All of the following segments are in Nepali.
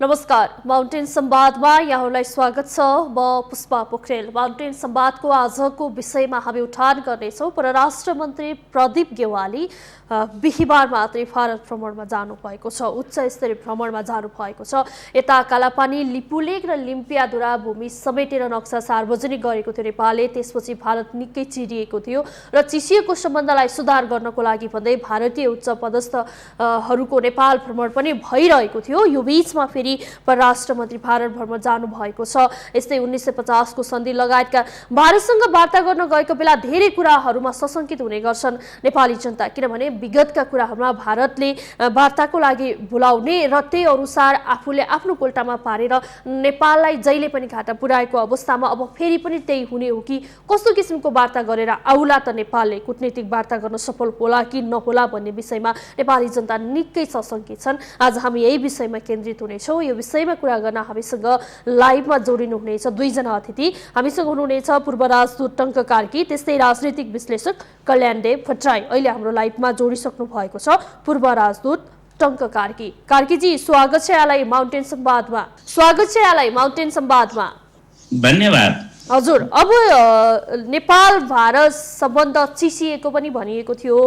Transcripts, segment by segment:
नमस्कार, माउन्टेन संवादमा यहाँहरूलाई स्वागत छ। म पुष्पा पोखरेल। माउन्टेन संवादको आजको विषयमा हामी उठान गर्नेछौँ परराष्ट्र मन्त्री प्रदीप गेवाली बिहिबार मात्रै भारत भ्रमणमा जानुभएको छ। उच्च स्तरीय भ्रमणमा जानुभएको छ। यता कालापानी, लिपुलेक र लिम्पियाधुरा भूमि समेटेर नक्सा सार्वजनिक गरेको थियो नेपालले। त्यसपछि भारत निकै चिरिएको थियो र चिसिएको सम्बन्धलाई सुधार गर्नको लागि भन्दै भारतीय उच्च पदस्थहरूको नेपाल भ्रमण पनि भइरहेको थियो। यो बीचमा फेरि परराष्ट्र मन्त्री भारत भ्रमण जानुभएको छ। यस्तै 1950 को सन्धि लगायतका भारतसँग वार्ता गर्न गएको बेला धेरै कुराहरूमा सशंकित हुने गर्छन् नेपाली जनता, किनभने विगतका कुराहरूमा भारतले वार्ताको लागि बोलाउने र त्यही अनुसार आफूले आफ्नो कोल्टामा पारेर नेपाललाई जहिले पनि घाटा पुर्याएको अवस्थामा अब फेरि पनि त्यही हुने हो कि कस्तो किसिमको वार्ता गरेर आउला त नेपालले कूटनीतिक वार्ता गर्न सफल होला कि नहोला भन्ने विषयमा नेपाली जनता निकै सशंकित छन्। आज हामी यही विषयमा केन्द्रित हुनेछौँ। यो विषयमा कुरा गर्न हामीसँग लाइभमा जोडिनु हुनेछ दुईजना अतिथि। हामीसँग हुनुहुनेछ पूर्व राजदूत टङ्क कार्की, त्यस्तै राजनीतिक विश्लेषक कल्याणदेव भट्टराई। अहिले हाम्रो लाइभमा जोडिसक्नु भएको छ पूर्व राजदूत टङ्क कार्की। कार्कीजी, स्वागत छ यहाँलाई माउन्टेन संवादमा। धन्यवाद। हजुर, अब नेपाल भारत सम्बन्ध चिसिएको पनि भनिएको थियो।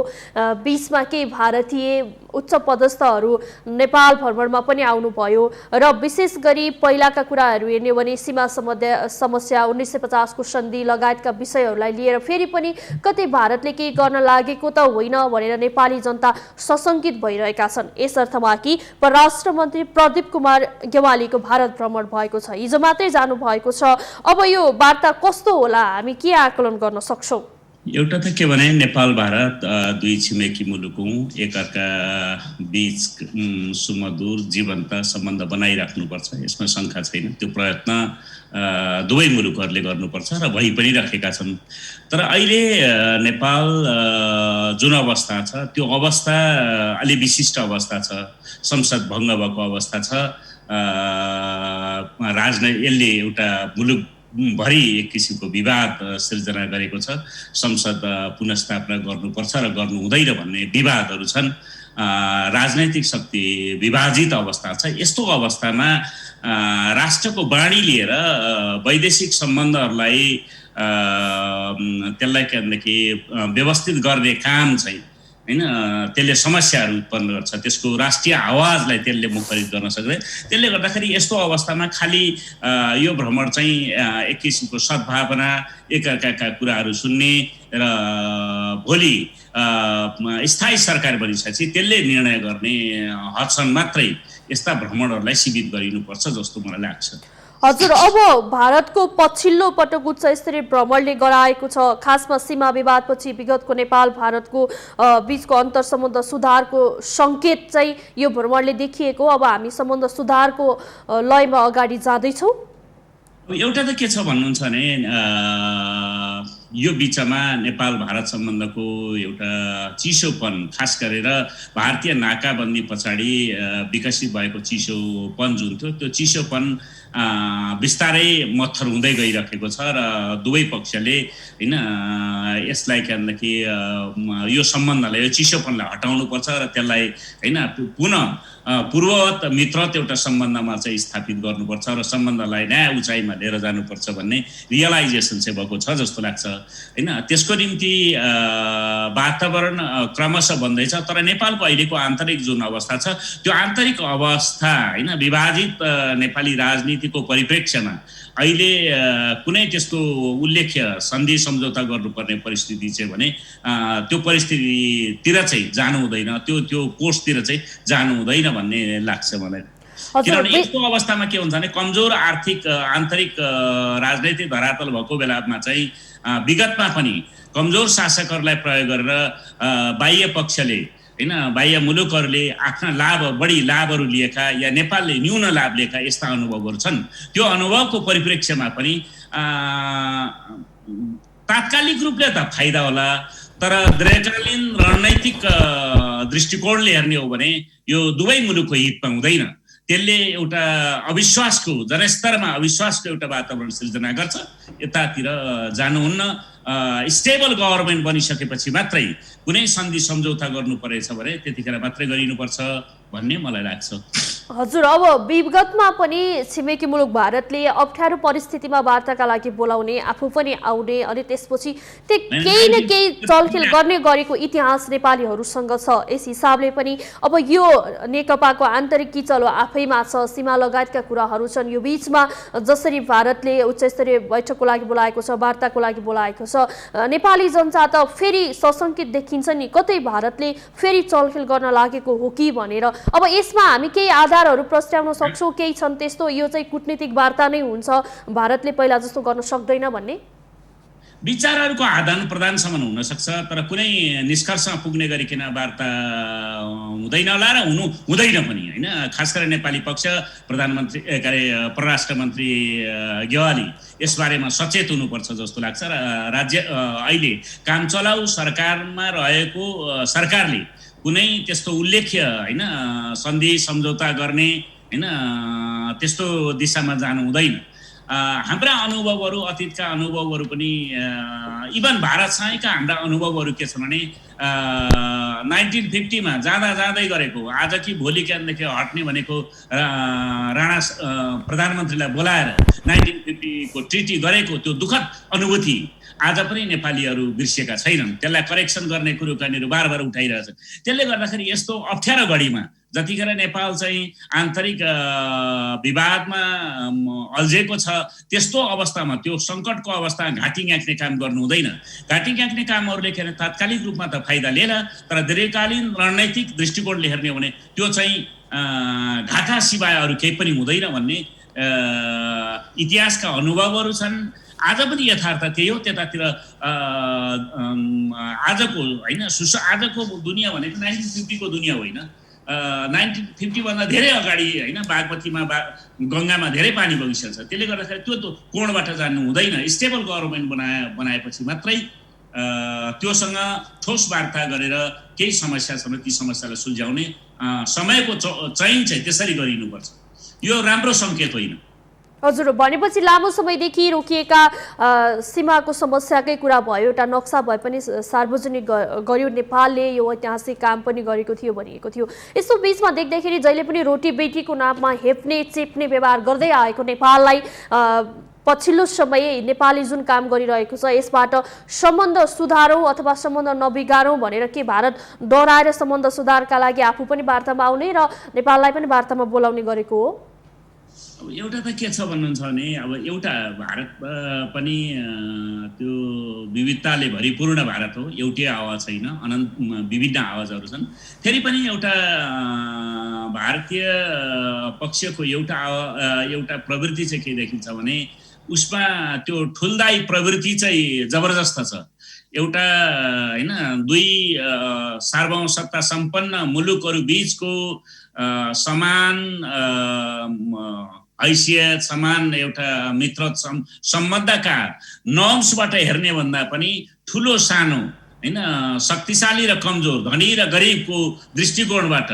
बीचमा केही भारतीय उच्च पदस्थहरू नेपाल भ्रमणमा पनि आउनुभयो र विशेष गरी पहिलाका कुराहरू हेर्ने हो भने सीमा समस्या, 1950 को सन्धि लगायतका विषयहरूलाई लिएर फेरि पनि कतै भारतले केही गर्न लागेको त होइन भनेर नेपाली जनता सशंकित भइरहेका छन्। यस अर्थमा कि परराष्ट्र मन्त्री प्रदीप कुमार गेवालीको भारत भ्रमण भएको छ, हिजो मात्रै जानुभएको छ। अब यो वार्ता कस्तो होला, हामी के आकलन गर्न सक्छौँ? एउटा त के भने नेपाल भारत दुई छिमेकी मुलुक हुँ। एकअर्का बीच सुमधुर जीवन्त सम्बन्ध बनाइराख्नुपर्छ, यसमा शङ्का छैन। त्यो प्रयत्न दुवै मुलुकहरूले गर्नुपर्छ र भइ पनि राखेका छन्। तर अहिले नेपाल जुन अवस्था छ त्यो अवस्था अलि विशिष्ट अवस्था छ। संसद भङ्ग भएको अवस्था छ। यसले एउटा मुलुक भरि एक किसिमको विवाद सिर्जना गरेको छ। संसद पुनर्स्थापना गर्नुपर्छ र गर्नु हुँदैन भन्ने विवादहरू छन्। राजनैतिक शक्ति विभाजित अवस्था छ। यस्तो अवस्थामा राष्ट्रको बाणी लिएर वैदेशिक सम्बन्धहरूलाई त्यसलाई के भनेदेखि व्यवस्थित गर्ने काम चाहिँ हैन, त्यसले समस्याहरू उत्पन्न गर्छ। त्यसको राष्ट्रिय आवाजलाई त्यसले मुखरित गर्न सक्दैन। त्यसले गर्दाखेरि यस्तो अवस्थामा खालि यो भ्रमण चाहिँ एक किसिमको सद्भावना, एकअर्काका कुराहरू सुन्ने र भोलि स्थायी सरकार बनिसकेपछि त्यसले निर्णय गर्ने हदसम्म मात्रै यस्ता भ्रमणहरूलाई सीमित गरिनुपर्छ जस्तो मलाई लाग्छ। हजुर, अब भारतको पछिल्लो पटक उच्च स्तरीय भ्रमणले गराएको छ। खासमा सीमा विवादपछि विगतको नेपाल भारतको बीचको अन्तर सम्बन्ध सुधारको सङ्केत चाहिँ यो भ्रमणले देखिएको। अब हामी सम्बन्ध सुधारको लयमा अगाडि जाँदैछौँ। एउटा त के छ भन्नुहुन्छ भने यो बिचमा नेपाल भारत सम्बन्धको एउटा चिसोपन, खास गरेर भारतीय नाकाबन्दी पछाडि विकसित भएको चिसोपन जुन थियो, त्यो चिसोपन बिस्तारै मत्थर हुँदै गइरहेको छ र दुवै पक्षले हैन यसलाई के भनेदेखि यो सम्बन्धलाई, यो चिसोपनलाई हटाउनुपर्छ र त्यसलाई हैन पुनः पूर्ववत मित्रवत एउटा सम्बन्धमा चाहिँ स्थापित गर्नुपर्छ र सम्बन्धलाई नयाँ उचाइमा लिएर जानुपर्छ भन्ने रियलाइजेसन चाहिँ भएको छ जस्तो लाग्छ हैन। त्यसको निम्ति वातावरण क्रमशः बन्दैछ। तर नेपालको अहिलेको आन्तरिक जुन अवस्था छ त्यो आन्तरिक अवस्था हैन विभाजित नेपाली राजनीतिको परिप्रेक्ष्यमा अहिले कुनै त्यस्तो उल्लेख्य सन्धि सम्झौता गर्नुपर्ने परिस्थिति चाहिँ भने त्यो परिस्थितितिर चाहिँ जानु हुँदैन, त्यो कोर्सतिर चाहिँ जानु हुँदैन भन्ने लाग्छ मलाई। किनभने यस्तो अवस्थामा के हुन्छ भने कमजोर आन्तरिक राजनैतिक धरातल भएको बेलामा चाहिँ विगतमा पनि कमजोर शासकहरूलाई प्रयोग गरेर बाह्य पक्षले हैन, बाह्य मुलुकहरूले आफ्ना बढी लाभहरू लिएका या नेपालले न्यून लाभ लिएका यस्ता अनुभवहरू छन्। त्यो अनुभवको परिप्रेक्ष्यमा पनि तात्कालिक रूपले त फाइदा होला, तर दीर्घकालीन रणनैतिक दृष्टिकोणले हेर्ने हो भने यो दुवै मुलुकको हितमा हुँदैन। त्यसले एउटा अविश्वासको जनस्तरमा अविश्वासको एउटा वातावरण सिर्जना गर्छ। यतातिर जानुहुन्न। स्टेबल गभर्नमेन्ट बनिसकेपछि मात्रै कुनै सन्धि सम्झौता गर्नु परेछ भने त्यतिखेर मात्रै गरिनुपर्छ भन्ने मलाई लाग्छ। हजुर, अब विगतमा पनि छिमेकी मुलुक भारतले अप्ठ्यारो परिस्थितिमा वार्ताका लागि बोलाउने, आफू पनि आउने अनि त्यसपछि त्यो केही न केही चलखेल गर्ने गरेको इतिहास नेपालीहरूसँग छ। यस हिसाबले पनि अब यो नेकपाको आन्तरिक किचलो आफैमा छ, सीमा लगायतका कुराहरू छन्। यो बीचमा जसरी भारतले उच्चस्तरीय बैठकको लागि बोलाएको छ, वार्ताको लागि बोलाएको छ, नेपाली जनता त फेरि सशङ्कित देखिन्छ नि, कतै भारतले फेरि चलखेल गर्न लागेको हो कि भनेर। अब यसमा हामी केही आधारहरू प्रस्ताउन सक्छौँ, केही छन् त्यस्तो यो चाहिँ कूटनीतिक वार्ता नै हुन्छ, भारतले पहिला जस्तो गर्न सक्दैन भन्ने? विचारहरूको आदान प्रदानसम्म हुन सक्छ, तर कुनै निष्कर्षमा पुग्ने गरिकन वार्ता हुँदैन होला र हुँदैन पनि होइन। खास गरेर नेपाली पक्ष प्रधानमन्त्री परराष्ट्र मन्त्री गेवाली यसबारेमा सचेत हुनुपर्छ जस्तो लाग्छ। र राज्य अहिले काम चलाउ सरकारमा रहेको सरकारले कुनै त्यस्तो उल्लेख्य होइन सन्धि सम्झौता गर्ने होइन त्यस्तो दिशामा जानु हुँदैन। हाम्रा अनुभवहरू, अतीतका अनुभवहरू पनि इभन भारतसँगका हाम्रा अनुभवहरू के छन् भने 1950 मा जाँदै गरेको आज कि भोलि क्यानदेखि हट्ने भनेको राणा प्रधानमन्त्रीलाई बोलाएर 1950 को ट्रिटी गरेको त्यो दुःखद अनुभूति आज पनि नेपालीहरू बिर्सिएका छैनन्। त्यसलाई करेक्सन गर्ने कुरो कहाँनिर बार उठाइरहेछ। त्यसले गर्दाखेरि यस्तो अप्ठ्यारो घडीमा जतिखेर नेपाल चाहिँ आन्तरिक विवादमा अल्झेको छ, त्यस्तो अवस्थामा त्यो सङ्कटको अवस्थामा घाँटी ग्याँक्ने काम गर्नु हुँदैन। घाँटी ग्याँक्ने कामहरूले के भने तात्कालिक रूपमा त फाइदा लिएला, तर दीर्घकालीन रणनैतिक दृष्टिकोणले हेर्ने हो भने त्यो चाहिँ घाटा सिवाय अरू केही पनि हुँदैन भन्ने इतिहासका अनुभवहरू छन्। आज पनि यथार्थ त्यही हो। त्यतातिर आजको होइन आजको दुनियाँ भनेको 1950 को दुनियाँ होइन। 1950 भन्दा धेरै अगाडि होइन बागमतीमा गङ्गामा धेरै पानी बगिसकेको छ। त्यसले गर्दाखेरि त्यो कोणबाट जानु हुँदैन। स्टेबल गभर्मेन्ट बनाएपछि मात्रै त्योसँग ठोस वार्ता गरेर केही समस्या छन् ती समस्यालाई सुल्झाउने समयको चयन चाहिँ त्यसरी गरिनुपर्छ। यो राम्रो सङ्केत होइन। हजुर, भनेपछि लामो समयदेखि रोकिएका सीमाको समस्याकै कुरा भयो, एउटा नक्सा भए पनि सार्वजनिक गर्यो, नेपालले यो ऐतिहासिक काम पनि गरेको थियो भनिएको थियो। यसो बीचमा देख्दाखेरि जहिले पनि रोटी बेटीको नाममा हेप्ने चेप्ने व्यवहार गर्दै आएको नेपाललाई पछिल्लो समय नेपालले जुन काम गरिरहेको छ यसबाट सम्बन्ध सुधारौँ अथवा सम्बन्ध नबिगारौँ भनेर के भारत डराएर सम्बन्ध सुधारका लागि आफू पनि वार्तामा आउने र नेपाललाई पनि वार्तामा बोलाउने गरेको हो? अब एउटा त के छ भन्नुहुन्छ भने अब एउटा भारत पनि त्यो विविधताले भरिपूर्ण भारत हो। एउटै आवाज छैन, अनन्त विभिन्न आवाजहरू छन्। फेरि पनि एउटा भारतीय पक्षको एउटा प्रवृत्ति चाहिँ के देखिन्छ भने उसमा त्यो ठुलदाई प्रवृत्ति चाहिँ जबरजस्त छ। एउटा होइन दुई सार्वभौमसत्ता सम्पन्न मुलुकहरू बीचको समान हैसियत, समान एउटा मित्र सम्बन्धका नर्म्सबाट हेर्ने भन्दा पनि ठुलो सानो होइन शक्तिशाली र कमजोर, धनी र गरिबको दृष्टिकोणबाट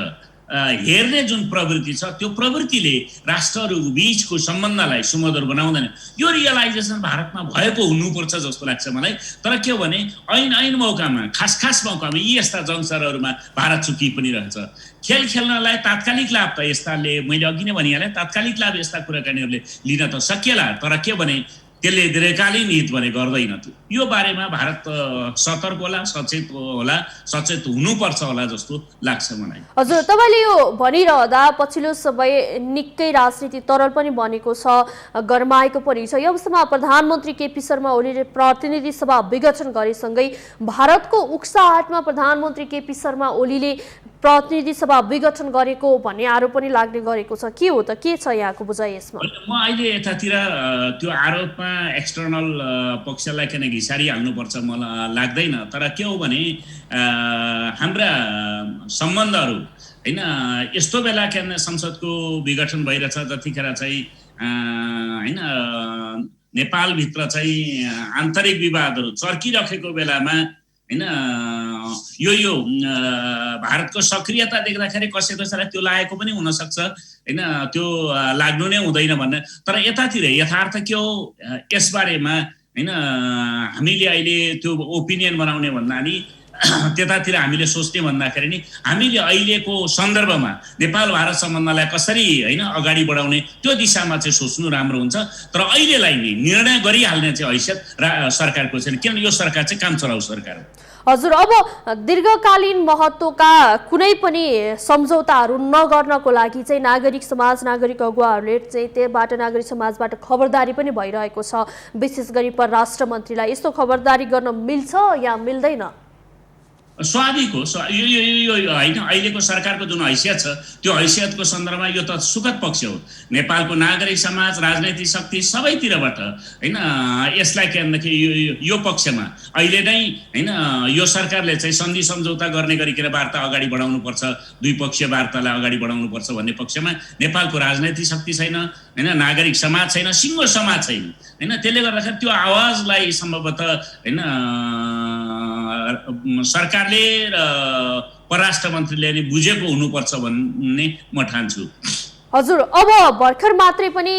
हेर्ने जुन प्रवृत्ति छ त्यो प्रवृत्तिले राष्ट्रहरू बीचको सम्बन्धलाई सुमधुर बनाउँदैन। यो रियलाइजेसन भारतमा भएको हुनुपर्छ जस्तो लाग्छ मलाई। तर के हो भने ऐन मौकामा खास मौकामा यी यस्ता जङ्सरहरूमा भारत चुकी पनि रहन्छ। खेल खेल्नलाई तात्कालिक लाभ त यस्ताले मैले अघि नै भनिहालेँ, तात्कालिक लाभ यस्ता कुराकानीहरूले लिन त सकिएला, तर के भने त्यसले दीर्घकालीन हित भने गर्दैन। यो बारेमा भारत सतर्क होला, सचेत हुनुपर्छ होला जस्तो लाग्छ मलाई। हजुर, तपाईँले यो भनिरहँदा पछिल्लो समय निकै राजनीति तरल पनि बनेको छ, गरमाएको पनि छ। यो अवस्थामा प्रधानमन्त्री केपी शर्मा ओलीले प्रतिनिधि सभा विघटन गरेसँगै भारतको उक्साहटमा प्रधानमन्त्री केपी शर्मा ओलीले प्रतिनिधि सभा विघटन गरेको भन्ने आरोप पनि लाग्ने गरेको छ। के हो त, के छ यहाँको बुझाइ यसमा? म अहिले यतातिर त्यो आरोपमा एक्सटर्नल पक्षलाई किन घिसारिहाल्नुपर्छ मलाई लाग्दैन। तर के हो भने हाम्रा सम्बन्धहरू होइन यस्तो बेला के संसदको विघटन भइरहेछ जतिखेर चाहिँ होइन नेपालभित्र चाहिँ आन्तरिक विवादहरू चर्किरहेको बेलामा होइन यो भारतको सक्रियता देख्दाखेरि कसैलाई त्यो लागेको पनि हुनसक्छ होइन, त्यो लाग्नु नै हुँदैन भन्ने। तर यतातिर यथार्थ के हो यसबारेमा होइन हामीले अहिले त्यो ओपिनियन बनाउने भन्दा नि त्यतातिर हामीले सोच्ने भन्दाखेरि नि हामीले अहिलेको सन्दर्भमा नेपाल भारत सम्बन्धलाई कसरी होइन अगाडि बढाउने त्यो दिशामा चाहिँ सोच्नु राम्रो हुन्छ। तर अहिलेलाई नि निर्णय गरिहाल्ने चाहिँ हैसियत सरकारको छैन, किनभने यो सरकार चाहिँ काम चलाउ सरकार हो। हजुर, अब दीर्घकालीन महत्त्वका कुनै पनि सम्झौताहरू नगर्नको लागि चाहिँ नागरिक समाज, नागरिक अगुवाहरूले चाहिँ त्यहीबाट नागरिक समाजबाट खबरदारी पनि भइरहेको छ, विशेष गरी परराष्ट्र मन्त्रीलाई। यस्तो खबरदारी गर्न मिल्छ या मिल्दैन? स्वाभाविक हो, यो होइन, अहिलेको सरकारको जुन हैसियत छ त्यो हैसियतको सन्दर्भमा यो त सुखद पक्ष हो। नेपालको नागरिक समाज, राजनैतिक शक्ति सबैतिरबाट होइन यसलाई के भन्दाखेरि यो पक्षमा अहिले नै होइन यो सरकारले चाहिँ सन्धि सम्झौता गर्ने गरिकन वार्ता अगाडि बढाउनुपर्छ, द्विपक्षीय वार्तालाई अगाडि बढाउनुपर्छ भन्ने पक्षमा नेपालको राजनैतिक शक्ति छैन, होइन नागरिक समाज छैन, सिङ्गो समाज छैन, होइन त्यसले गर्दाखेरि त्यो आवाजलाई सम्भवतः होइन सरकारले र परराष्ट्र मन्त्रीले नि बुझेको हुनुपर्छ भन्ने म ठान्छु। हजुर, अब भर्खर मात्रै पनि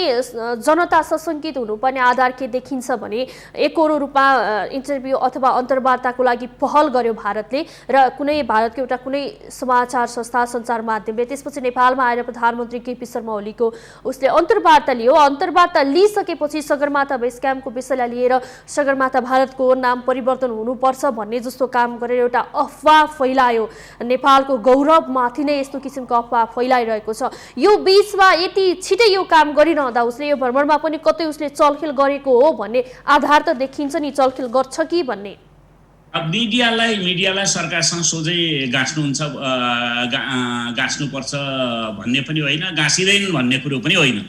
जनता सशङ्कित हुनुपर्ने आधार के देखिन्छ भने एकहोरो रूपमा इन्टरभ्यू अथवा अन्तर्वार्ताको लागि पहल गर्यो भारतले, र भारतको एउटा कुनै समाचार संस्था, सञ्चार माध्यमले त्यसपछि नेपालमा आएर प्रधानमन्त्री केपी शर्मा ओलीको उसले अन्तर्वार्ता लियो। अन्तर्वार्ता लिइसकेपछि सगरमाथा बेस क्याम्पको विषयलाई लिएर सगरमाथा भारतको नाम परिवर्तन हुनुपर्छ भन्ने जस्तो काम गरेर एउटा अफवाह फैलायो। नेपालको गौरवमाथि नै यस्तो किसिमको अफवाह फैलाइरहेको छ। यो बीचमा यति छिटै यो काम गरिरहँदा उसले यो भ्रमणमा पनि कतै उसले चलखेल गरेको हो भन्ने आधार त देखिन्छ नि, चलखेल गर्छ कि भन्ने। मिडियालाई सरकारसँग सोझै गाँच्नुपर्छ भन्ने पनि होइन, गाँसिँदैन भन्ने कुरो पनि होइन।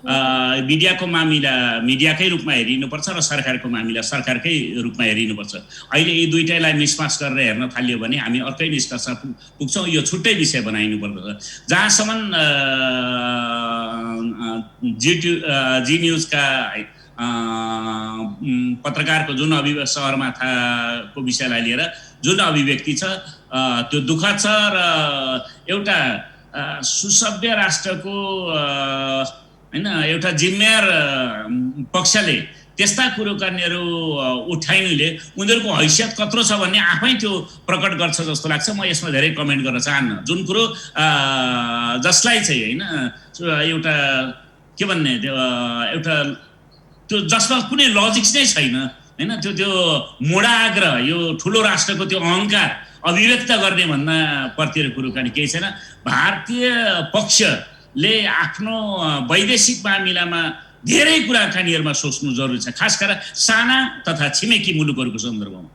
मिडियाको मामिला मिडियाकै रूपमा हेरिनुपर्छ र सरकारको मामिला सरकारकै रूपमा हेरिनुपर्छ। अहिले यी दुईटैलाई मिसमाच गरेर हेर्न थालियो भने हामी अर्कै निष्कर्ष पुग्छौँ। यो छुट्टै विषय बनाइनुपर्छ। जहाँसम्म जी न्युजका पत्रकारको जुन सगरमाथाको विषयलाई लिएर जुन अभिव्यक्ति छ त्यो दुःखद छ, र एउटा सुसभ्य राष्ट्रको होइन एउटा जिम्मेवार पक्षले त्यस्ता कुराकानीहरू उठाइनुले उनीहरूको हैसियत कत्रो छ भन्ने आफै त्यो प्रकट गर्छ जस्तो लाग्छ। म यसमा धेरै कमेन्ट गर्न चाहन्न। जुन कुरो जसलाई चाहिँ होइन एउटा के भन्ने एउटा त्यो जसमा कुनै लजिक्स नै छैन, होइन त्यो मोडा आग्रह, यो ठुलो राष्ट्रको त्यो अहङ्कार अभिव्यक्त गर्ने भन्दा प्रतिको कुराकानी केही छैन। भारतीय पक्षले आफ्नो वैदेशिक मामिलामा धेरै कुराकानीहरूमा सोच्नु जरुरी छ, खास गरेर साना तथा छिमेकी मुलुकहरूको सन्दर्भमा।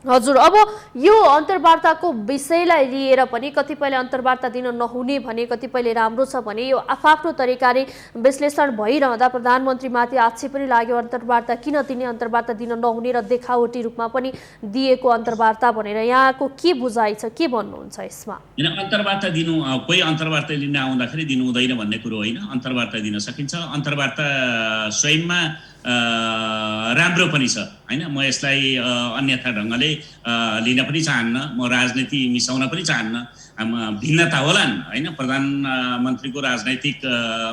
हजुर, अब यो अन्तर्वार्ताको विषयलाई लिएर पनि कतिपयले अन्तर्वार्ता दिन नहुने भने, कतिपयले राम्रो छ भने, यो आफ्नो तरिकाले विश्लेषण भइरहँदा प्रधानमन्त्रीमाथि आक्षेप पनि लाग्यो अन्तर्वार्ता किन दिने, अन्तर्वार्ता दिन नहुने र देखावटी रूपमा पनि दिएको अन्तर्वार्ता भनेर। यहाँको के बुझाइ छ, के भन्नुहुन्छ यसमा? अन्तर्वार्ता दिनु, कोही अन्तर्वार्ता लिन आउँदाखेरि दिनु हुँदैन भन्ने कुरो होइन। अन्तर्वार्ता दिन सकिन्छ। अन्तर्वार्ता स्वयंमा राम्रो पनि छ, होइन। म यसलाई अन्यथा ढङ्गले लिन पनि चाहन्न, म राजनीति मिसाउन पनि चाहन्न। भिन्नता होलान्, होइन। प्रधानमन्त्रीको राजनैतिक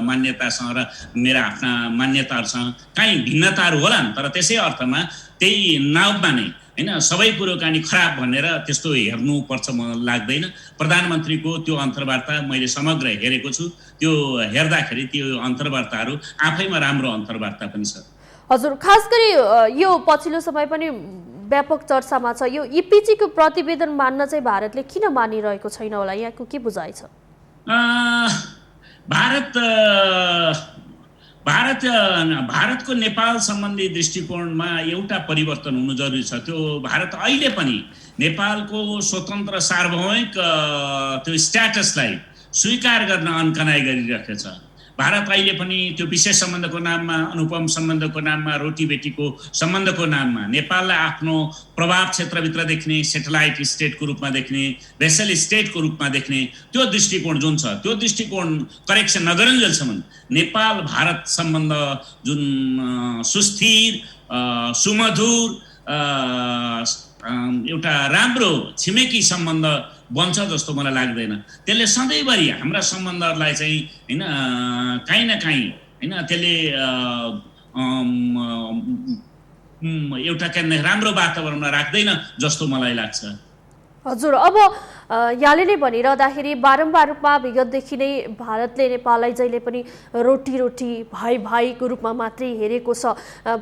मान्यतासँग र मेरा आफ्ना मान्यताहरूसँग काहीँ भिन्नताहरू होलान्, तर त्यसै अर्थमा त्यही नाममा नै होइन सबै कुरोकानी खराब भनेर त्यस्तो हेर्नुपर्छ मलाई लाग्दैन। प्रधानमन्त्रीको त्यो अन्तर्वार्ता मैले समग्र हेरेको छु। त्यो हेर्दाखेरि त्यो अन्तर्वार्ताहरू आफैमा राम्रो अन्तर्वार्ता पनि छ। हजुर, खास गरी यो पछिल्लो समय पनि व्यापक चर्चामा छ, यो इपिजीको प्रतिवेदन मान्न चाहिँ भारतले किन मानिरहेको छैन होला? यहाँको के बुझाइ छ? भारतको नेपाल सम्बन्धी दृष्टिकोणमा एउटा परिवर्तन हुनु जरुरी छ। त्यो भारत अहिले पनि नेपालको स्वतन्त्र सार्वभौमिक त्यो स्ट्याटसलाई स्वीकार गर्न अनकनाइ गरिरहेको छ। भारत अहिले पनि त्यो विशेष सम्बन्धको नाममा, अनुपम सम्बन्धको नाममा, रोटीबेटीको सम्बन्धको नाममा नेपाललाई आफ्नो प्रभाव क्षेत्रभित्र देख्ने, सेटेलाइट स्टेटको रूपमा देख्ने, भेसल स्टेटको रूपमा देख्ने त्यो दृष्टिकोण जुन छ, त्यो दृष्टिकोण करेक्सन नगरुन्जेलसम्म नेपाल भारत सम्बन्ध जुन सुस्थिर, सुमधुर, एउटा राम्रो छिमेकी सम्बन्ध बन्छ जस्तो मलाई लाग्दैन। त्यसले सधैँभरि हाम्रा सम्बन्धहरूलाई चाहिँ होइन काहीँ न काहीँ होइन त्यसले एउटा राम्रो वातावरणमा राख्दैन जस्तो मलाई लाग्छ। हजुर, अब यहाँले नै भनिरहँदाखेरि बारम्बार रूपमा विगतदेखि नै भारतले नेपाललाई जहिले पनि रोटी रोटी भाइ भाइको रूपमा मात्रै हेरेको छ।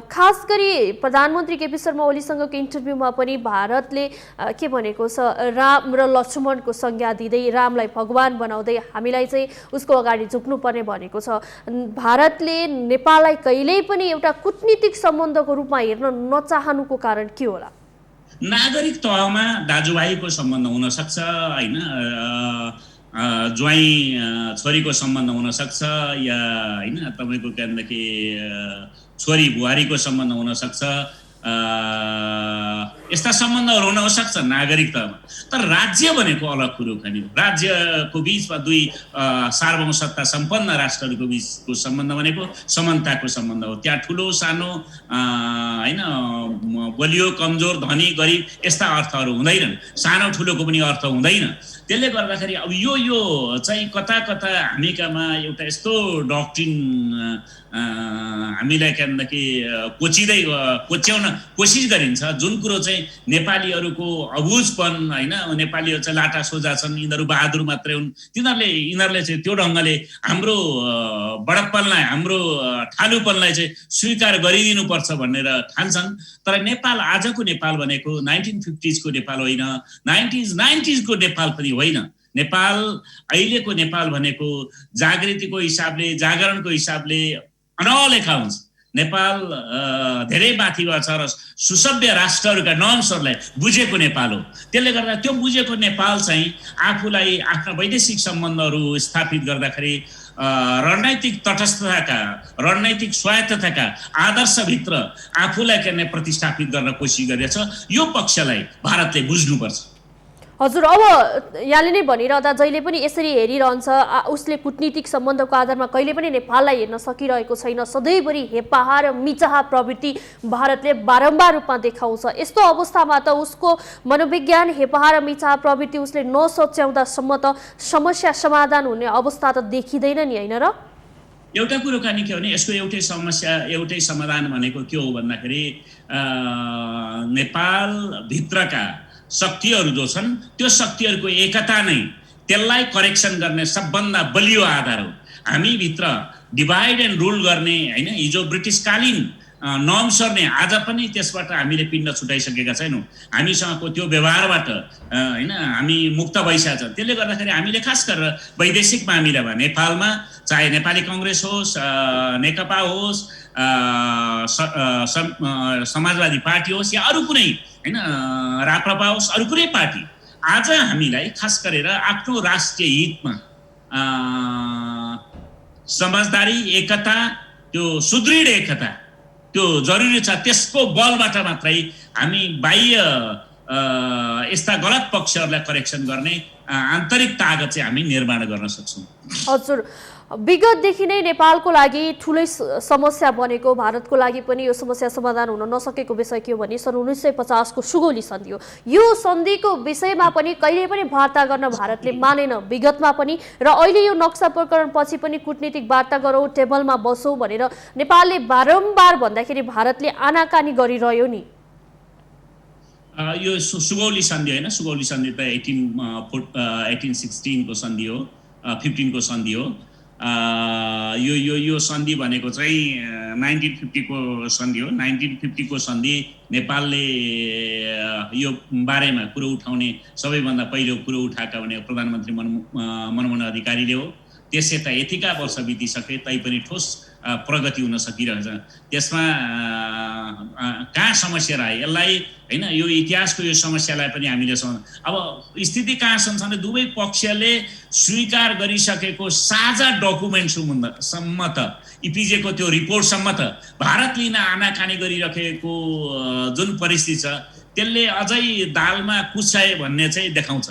खास गरी प्रधानमन्त्री केपी शर्मा ओलीसँगको इन्टरभ्यूमा पनि भारतले के भनेको छ, राम र लक्ष्मणको संज्ञा दिँदै रामलाई भगवान बनाउँदै हामीलाई चाहिँ उसको अगाडि झुक्नुपर्ने भनेको छ। भारतले नेपाललाई कहिल्यै पनि एउटा कूटनीतिक सम्बन्धको रूपमा हेर्न नचाहनुको कारण के होला? नागरिक तहमा दाजुभाइको सम्बन्ध हुनसक्छ होइन, ज्वाइँ छोरीको सम्बन्ध हुनसक्छ, या होइन तपाईँको के भनेदेखि छोरी बुहारीको सम्बन्ध हुनसक्छ, यस्ता सम्बन्धहरू हुन सक्छ नागरिक तहमा। तर राज्य भनेको अलग कुरो खाने हो। राज्यको बिचमा दुई सार्वभौम सत्ता सम्पन्न राष्ट्रहरूको बिचको सम्बन्ध भनेको समानताको सम्बन्ध हो। त्यहाँ ठुलो सानो होइन, बलियो कमजोर धनी गरिब यस्ता अर्थहरू हुँदैनन्, सानो ठुलोको पनि अर्थ हुँदैन। त्यसले गर्दाखेरि अब यो चाहिँ कता कता हामीकामा एउटा यस्तो डक्ट्रिन हामीलाई के भनेदेखि कोच्याउन कोसिस गरिन्छ, जुन कुरो चाहिँ नेपालीहरूको अबुझपन होइन, नेपालीहरू चाहिँ लाटा सोझा छन्, यिनीहरू बहादुर मात्रै हुन्, यिनीहरूले चाहिँ त्यो ढङ्गले हाम्रो बडप्पनलाई हाम्रो ठालुपनलाई चाहिँ स्वीकार गरिदिनुपर्छ भनेर ठान्छन्। तर नेपाल आजको नेपाल भनेको 1950s को नेपाल होइन, 90s को नेपाल पनि होइन। नेपाल अहिलेको नेपाल भनेको जागृतिको हिसाबले जागरणको हिसाबले अनौलेखा हुन्छ। नेपाल धेरै माथिबाट छ र सुसभ्य राष्ट्रहरूका नर्म्सहरूलाई बुझेको नेपाल हो। त्यसले गर्दा त्यो बुझेको नेपाल चाहिँ आफूलाई आफ्ना वैदेशिक सम्बन्धहरू स्थापित गर्दाखेरि रणनैतिक तटस्थताका रणनैतिक स्वायत्तताका आदर्शभित्र आफूलाई के प्रतिस्थापित गर्न कोसिस गरेछ। यो पक्षलाई भारतले बुझ्नुपर्छ। हजुर, अब यहाँले नै भनिरहँदा जहिले पनि यसरी हेरिरहन्छ, उसले कूटनीतिक सम्बन्धको आधारमा कहिले पनि नेपाललाई हेर्न सकिरहेको छैन। सधैँभरि हेपाहा र मिचाहा प्रवृत्ति भारतले बारम्बार रूपमा देखाउँछ। यस्तो अवस्थामा त उसको मनोविज्ञान हेपाहा र मिचाहा प्रवृत्ति उसले नसच्याउँदासम्म त समस्या समाधान हुने अवस्था त देखिँदैन नि, होइन र? एउटा कुरो के भने यसको एउटै समस्या एउटै समाधान भनेको के हो भन्दाखेरि नेपाल भित्रका शक्तिहरू जो छन् त्यो शक्तिहरूको एकता नै त्यसलाई करेक्सन गर्ने सबभन्दा बलियो आधार हो। हामी भित्र डिभाइड एन्ड रुल गर्ने होइन, हिजो ब्रिटिसकालीन नर्म्सहरूले आज पनि त्यसबाट हामीले पिण्ड छुटाइसकेका छैनौँ। हामीसँगको त्यो व्यवहारबाट होइन हामी मुक्त भइसकेका छौँ। त्यसले गर्दाखेरि हामीले खास गरेर वैदेशिक मामिलामा नेपालमा चाहे नेपाली कङ्ग्रेस होस्, नेकपा होस्, समाजवादी पार्टी होस् या अरू कुनै होइन राप्रपा होस्, अरू कुनै पार्टी, आज हामीलाई खास गरेर आफ्नो राष्ट्रिय हितमा समझदारी एकता, त्यो सुदृढ एकता त्यो जरुरी छ। त्यसको बलबाट मात्रै हामी बाह्य यस्ता गलत पक्षहरूलाई करेक्सन गर्ने आन्तरिक ताकत चाहिँ हामी निर्माण गर्न सक्छौँ। हजुर, विगतदेखि नै नेपालको लागि ठुलै समस्या बनेको, भारतको लागि पनि यो समस्या समाधान हुन नसकेको विषय के हो भने सन् 1950 को सुगौली सन्धि हो। यो सन्धिको विषयमा पनि कहिले पनि वार्ता गर्न भारतले मानेन, विगतमा पनि र अहिले यो नक्सा प्रकरण पछि पनि कूटनीतिक वार्ता गरौँ, टेबलमा बसौँ भनेर नेपालले बारम्बार भन्दाखेरि भारतले आनाकानी गरिरह्यो नि। यो सुगौली सन्धि होइन, सुगौली सन्धि त 1816 को सन्धि हो, 15 को सन्धि हो। यो सन्धि भनेको चाहिँ 1950 को सन्धि हो। 1950 को सन्धि नेपालले यो बारेमा कुरो उठाउने सबैभन्दा पहिलो कुरो उठाएका भने प्रधानमन्त्री मनमोहन अधिकारीले हो। त्यसै त यतिका वर्ष बितिसके तैपनि ठोस प्रगति हुन सकिरहेछ। त्यसमा कहाँ समस्या रहे यसलाई होइन, यो इतिहासको यो समस्यालाई पनि हामीले अब स्थिति कहाँ छन् भने दुवै पक्षले स्वीकार गरिसकेको साझा डकुमेन्टसम्म त इपिजेको त्यो रिपोर्टसम्म त भारतले आनाकानी गरिरहेको जुन परिस्थिति छ त्यसले अझै दालमा कुछाए भन्ने चाहिँ देखाउँछ।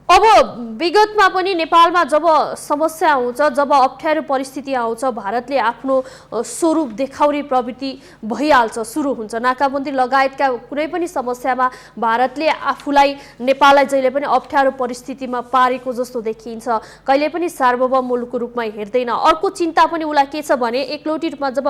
अब विगतमा पनि नेपालमा जब समस्या आउँछ, जब अप्ठ्यारो परिस्थिति आउँछ, भारतले आफ्नो स्वरूप देखाउने प्रवृत्ति भइहाल्छ, सुरु हुन्छ। नाकाबन्दी लगायतका कुनै पनि समस्यामा भारतले आफूलाई, नेपाललाई जहिले पनि अप्ठ्यारो परिस्थितिमा पारेको जस्तो देखिन्छ। कहिले पनि सार्वभौम मुलुकको रूपमा हेर्दैन। अर्को चिन्ता पनि उसलाई के छ भने एकलौटी रूपमा जब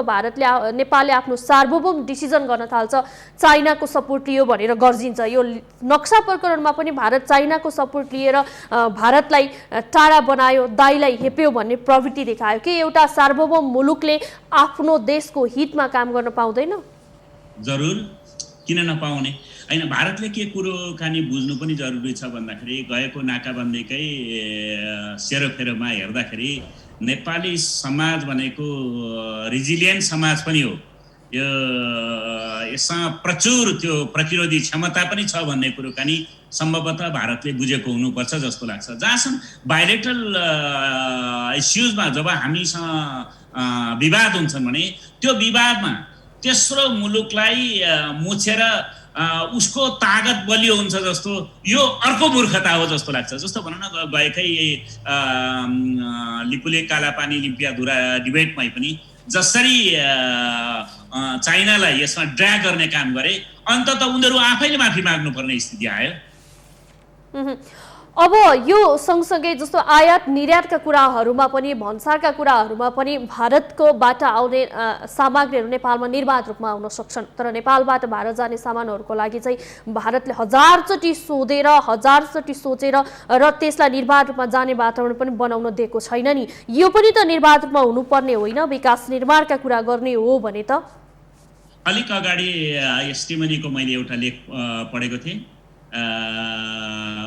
नेपालले आफ्नो सार्वभौम डिसिजन गर्न थाल्छ, चाइनाको सपोर्ट लियो भनेर गर्जिन्छ। यो नक्सा प्रकरणमा पनि भारत चाइनाको सपोर्ट लिएर भारतलाई टाढा बनायो, दाइलाई हेप्यो भन्ने प्रवृत्ति देखायो कि एउटा सार्वभौम मुलुकले आफ्नो देशको हितमा काम गर्न पाउँदैन? जरुर, किन नपाउने हैन। भारतले के कुरो कानी बुझ्नु पनि जरुरी छ भन्दाखेरि गएको नाकाबन्दीकै सेरोफेरोमा हेर्दाखेरि नेपाली समाज भनेको रिजिलियन्ट समाज पनि हो। यो यसमा प्रचुर त्यो प्रतिरोधी क्षमता पनि छ भन्ने कुरो कानी सम्भवतः भारतले बुझेको हुनुपर्छ जस्तो लाग्छ। जहाँसम्म बायोलेटरल इस्युजमा जब हामीसँग विवाद हुन्छन् भने त्यो विवादमा तेस्रो मुलुकलाई मुछेर उसको तागत बलियो हुन्छ जस्तो यो अर्को मूर्खता हो जस्तो लाग्छ। जस्तो भनौँ न, गएकै लिपुले कालापानी लिम्पियाधुरा डिबेटमै पनि जसरी चाइनालाई यसमा ड्र्याग गर्ने काम गरे, अन्ततः उनीहरू आफैले माफी माग्नुपर्ने स्थिति आयो। अब यो सँगसँगै जस्तो आयात निर्यातका कुराहरूमा पनि, भन्सारका कुराहरूमा पनि भारतकोबाट आउने सामग्रीहरू नेपालमा निर्बाध रूपमा आउन सक्छन्। तर नेपालबाट भारत जाने सामानहरूको लागि चाहिँ भारतले हजारचोटि सोधेर, हजारचोटि सोचेर र त्यसलाई निर्बाध रूपमा जाने वातावरण पनि बनाउन दिएको छैन नि। यो पनि त निर्बाध रूपमा हुनुपर्ने होइन? विकास निर्माणका कुरा गर्ने हो भने त। अलिक अगाडि एसटिमनीको मैले एउटा लेख पढेको थिएँ।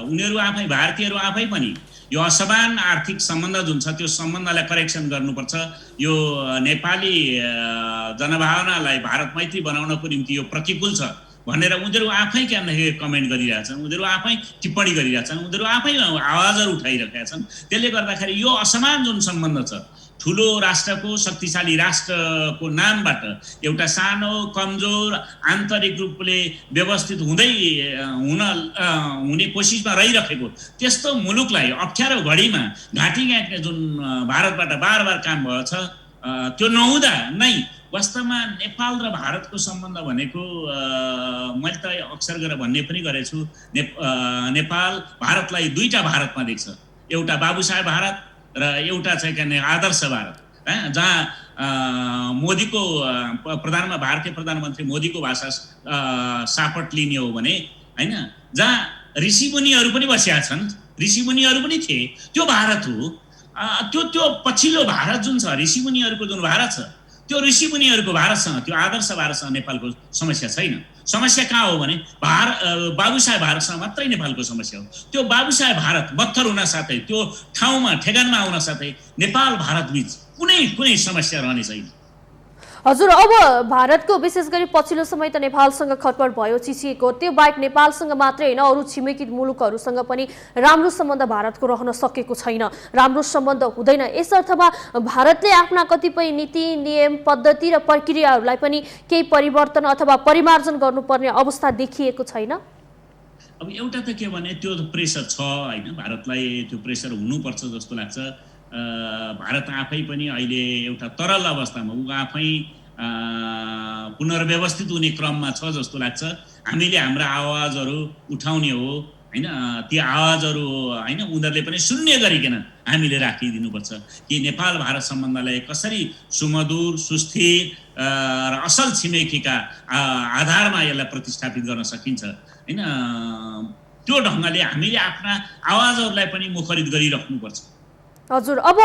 उनीहरू आफै, भारतीयहरू आफै पनि यो असमान आर्थिक सम्बन्ध जुन छ त्यो सम्बन्धलाई करेक्सन गर्नुपर्छ। यो नेपाली जनभावनालाई भारत मैत्री बनाउनको निम्ति यो प्रतिकूल छ भनेर उनीहरू आफै कमेन्ट गरिरहेछन्, उनीहरू आफै टिप्पणी गरिरहेछन्, उनीहरू आफै आवाजहरू उठाइरहेका छन्। त्यसले गर्दाखेरि यो असमान जुन सम्बन्ध छ, ठुलो राष्ट्रको, शक्तिशाली राष्ट्रको नामबाट एउटा सानो कमजोर आन्तरिक रूपले व्यवस्थित हुने कोसिसमा रहिरहेको त्यस्तो मुलुकलाई अप्ठ्यारो घडीमा घाँटी गाँट्ने जुन भारतबाट बार बार काम भयो छ, त्यो नहुँदा नै वास्तवमा नेपाल र भारतको सम्बन्ध भनेको मैले त अक्सर गरेर भन्ने पनि गरेछु, नेपाल भारतलाई दुईटा भारतमा देख्छ। एउटा बाबुसाहेब भारत र एउटा चाहिँ आदर्श भारत, जहाँ मोदीको भारतीय प्रधानमन्त्री मोदीको भाषा सापट लिने हो भने हैन, जहाँ ऋषिमुनिहरू पनि बसेका छन्, ऋषिमुनिहरू पनि थिए, त्यो भारत हो। त्यो पछिल्लो भारत जुन छ, ऋषिमुनिहरूको जुन भारत छ, त्यो ऋषिमुनिहरूको भारतसँग, त्यो आदर्श भारतसँग नेपालको समस्या छैन। समस्या कहाँ हो भने बाबुसाहेब भारतसँग मात्रै नेपालको समस्या हो। त्यो बाबुसाहेब भारत बत्थर हुन साथै, त्यो ठाउँमा ठेगानमा आउन साथै नेपाल भारत बीच कुनै समस्या रहने छैन। हजुर, अब भारतको विशेष गरी पछिल्लो समय त नेपालसँग खटपट भयो, चिचिएको। त्यो बाहेक नेपालसँग मात्रै होइन, अरू छिमेकी मुलुकहरूसँग पनि राम्रो सम्बन्ध भारतको रहन सकेको छैन, राम्रो सम्बन्ध हुँदैन। यस अर्थमा भारतले आफ्ना कतिपय नीति, नियम, पद्धति र प्रक्रियाहरूलाई पनि केही परिवर्तन अथवा परिमार्जन गर्नुपर्ने अवस्था देखिएको छैन? अब एउटा त के भने त्यो प्रेसर छ हैन, भारतलाई त्यो प्रेसर हुनुपर्छ जस्तो लाग्छ। भारत आफै पनि अहिले एउटा तरल अवस्थामा, ऊ आफै पुनर्व्यवस्थित हुने क्रममा छ जस्तो लाग्छ। हामीले हाम्रा आवाजहरू उठाउने हो हैन, ती आवाजहरू हैन उनीहरूले पनि सुन्ने गरिकन हामीले राखिदिनुपर्छ कि नेपाल भारत सम्बन्धलाई कसरी सुमधुर, सुस्थिर र असल छिमेकीका आधारमा यसलाई प्रतिस्थापित गर्न सकिन्छ हैन। त्यो ढङ्गले हामीले आफ्ना आवाजहरूलाई पनि मुखरित गरिराख्नुपर्छ। हजुर, अब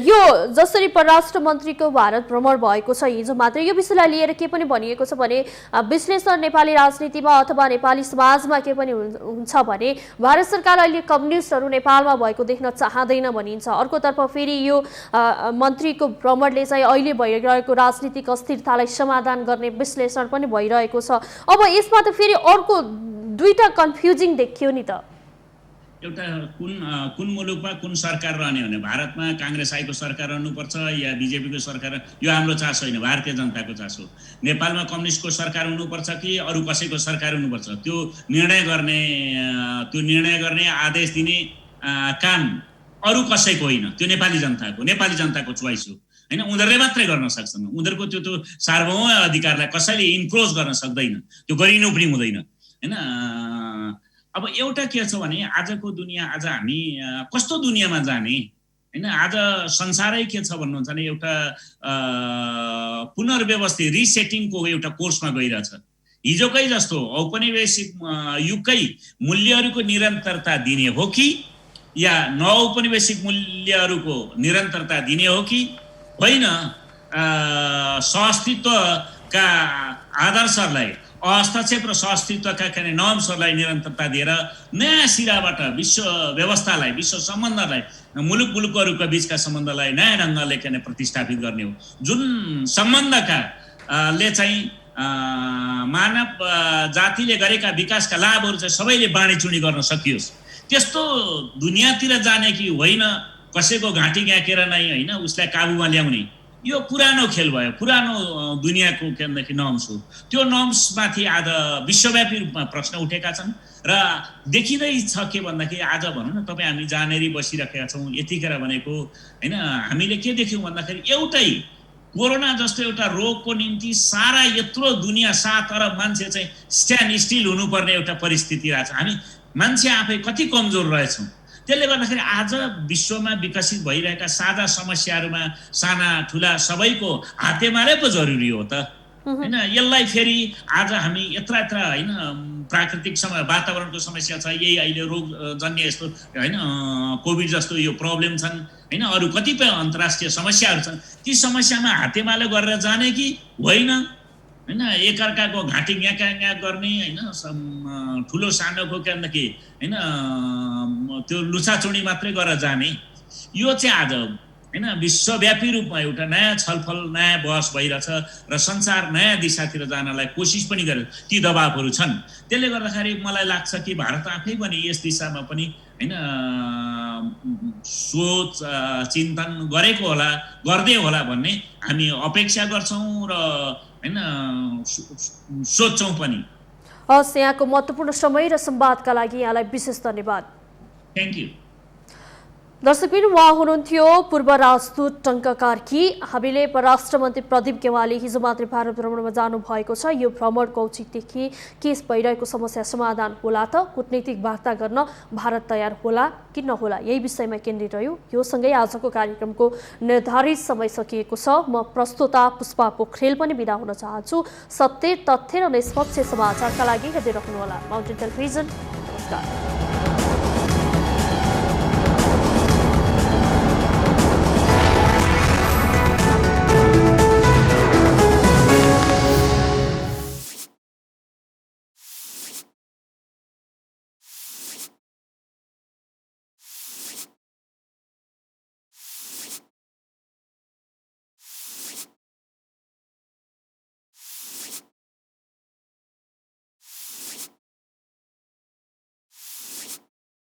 यो जसरी परराष्ट्र मन्त्रीको भारत भ्रमण भएको छ हिजो मात्रै, यो विषयलाई लिएर के पनि भनिएको छ भने विश्लेषण नेपाली राजनीतिमा अथवा नेपाली समाजमा के पनि हुन्छ भने भारत सरकार अहिले कम्युनिस्टहरू नेपालमा भएको देख्न चाहँदैन भनिन्छ। अर्कोतर्फ फेरि यो मन्त्रीको भ्रमणले चाहिँ अहिले भइरहेको राजनीतिक अस्थिरतालाई समाधान गर्ने विश्लेषण पनि भइरहेको छ। अब यसमा त फेरि अर्को दुईटा कन्फ्युजिङ देखियो नि त। एउटा कुन मुलुकमा कुन सरकार रहने भने भारतमा काङ्ग्रेस आएको सरकार रहनुपर्छ या बिजेपीको सरकार, यो हाम्रो चासो होइन, भारतीय जनताको चासो। नेपालमा कम्युनिस्टको सरकार हुनुपर्छ कि अरू कसैको सरकार हुनुपर्छ, त्यो निर्णय गर्ने आदेश दिने काम अरू कसैको होइन, त्यो नेपाली जनताको चोइस हो होइन। उनीहरूले मात्रै गर्न सक्छन्, उनीहरूको त्यो सार्वभौम अधिकारलाई कसैले इन्क्रोज गर्न सक्दैन, त्यो गरिनु पनि हुँदैन होइन। अब एउटा के छ भने आजको दुनियाँ, आज हामी कस्तो दुनियाँमा जाने होइन। आज संसारै के छ भन्नुहुन्छ भने एउटा पुनर्व्यवस्थित रिसेटिङको एउटा कोर्समा गइरहेछ। हिजोकै जस्तो औपनिवेशिक युगकै मूल्यहरूको निरन्तरता दिने हो कि या नौपनिवेशिक मूल्यहरूको निरन्तरता दिने हो कि होइन, सहअस्तित्वका आदर्शहरूलाई, हस्तक्षेप र सहअस्तित्वका नर्म्सहरूलाई निरन्तरता दिएर नयाँ सिराबाट विश्व व्यवस्थालाई, विश्व सम्बन्धलाई, मुलुकहरूका बिचका सम्बन्धलाई नयाँ ढङ्गले प्रतिस्थापित गर्ने हो, जुन सम्बन्धका ले चाहिँ मानव जातिले गरेका विकासका लाभहरू चाहिँ सबैले बाँडीचुँडी गर्न सकियोस्। त्यस्तो दुनियाँतिर जाने कि होइन, कसैको घाँटी ग्याकेर नै होइन उसलाई काबुमा ल्याउने, यो पुरानो खेल भयो, पुरानो दुनियाँको के भन्दाखेरि नर्म्स हो। त्यो नर्म्समाथि आज विश्वव्यापी रूपमा प्रश्न उठेका छन् र देखिँदैछ के भन्दाखेरि आज भनौँ न तपाईँ हामी जानेरी बसिरहेका छौँ यतिखेर भनेको होइन। हामीले के देख्यौँ भन्दाखेरि एउटै कोरोना जस्तो एउटा रोगको निम्ति सारा यत्रो दुनियाँ 7 अरब मान्छे चाहिँ स्ट्यान्ड स्टिल हुनुपर्ने एउटा परिस्थिति रहेछ। हामी मान्छे आफै कति कमजोर रहेछौँ। त्यसले गर्दाखेरि आज विश्वमा विकसित भइरहेका साझा समस्याहरूमा साना ठुला सबैको हातेमारै पो जरुरी हो त होइन। यसलाई फेरि आज हामी यत्र होइन प्राकृतिक वातावरणको समस्या छ, यही अहिले रोग जन्य यस्तो होइन कोभिड जस्तो यो प्रब्लम छन् होइन, अरू कतिपय अन्तर्राष्ट्रिय समस्याहरू छन्, ती समस्यामा हातेमालो गरेर जाने कि होइन होइन। एकअर्काको घाँटी ग्याँ गर्ने होइन, ठुलो सानोको के भन्दाखेरि होइन त्यो लुछाचुडी मात्रै गरेर जाने, यो चाहिँ आज होइन विश्वव्यापी रूपमा एउटा नयाँ छलफल, नयाँ बहस भइरहेछ र संसार नयाँ दिशातिर जानलाई कोसिस पनि गरेर ती दबावहरू छन्। त्यसले गर्दाखेरि मलाई लाग्छ कि भारत आफै पनि यस दिशामा पनि होइन सोच चिन्तन गरेको होला, गर्दै होला भन्ने हामी अपेक्षा गर्छौँ र होइन सोच्छौँ पनि। हस्, यहाँको महत्त्वपूर्ण समय र संवादका लागि यहाँलाई विशेष धन्यवाद। Thank you. दर्शकबिन, उहाँ हुनुहुन्थ्यो पूर्व राजदूत टङ्क कार्की। हामीले परराष्ट्र मन्त्री प्रदीप गेवाली हिजो मात्रै भारत भ्रमणमा जानुभएको छ। यो भ्रमणको औचित्यदेखि के भइरहेको समस्या समाधान होला त, कूटनीतिक वार्ता गर्न भारत तयार होला कि नहोला, यही विषयमा केन्द्रित रह्यो। यो सँगै आजको कार्यक्रमको निर्धारित समय सकिएको छ। म प्रस्तोता पुष्पा पोखरेल पनि बिदा हुन चाहन्छु। सत्य, तथ्य र निष्पक्ष समाचारका लागि हेर्दै रहनुहोला माउन्टेन टेलिभिजन। नमस्कार।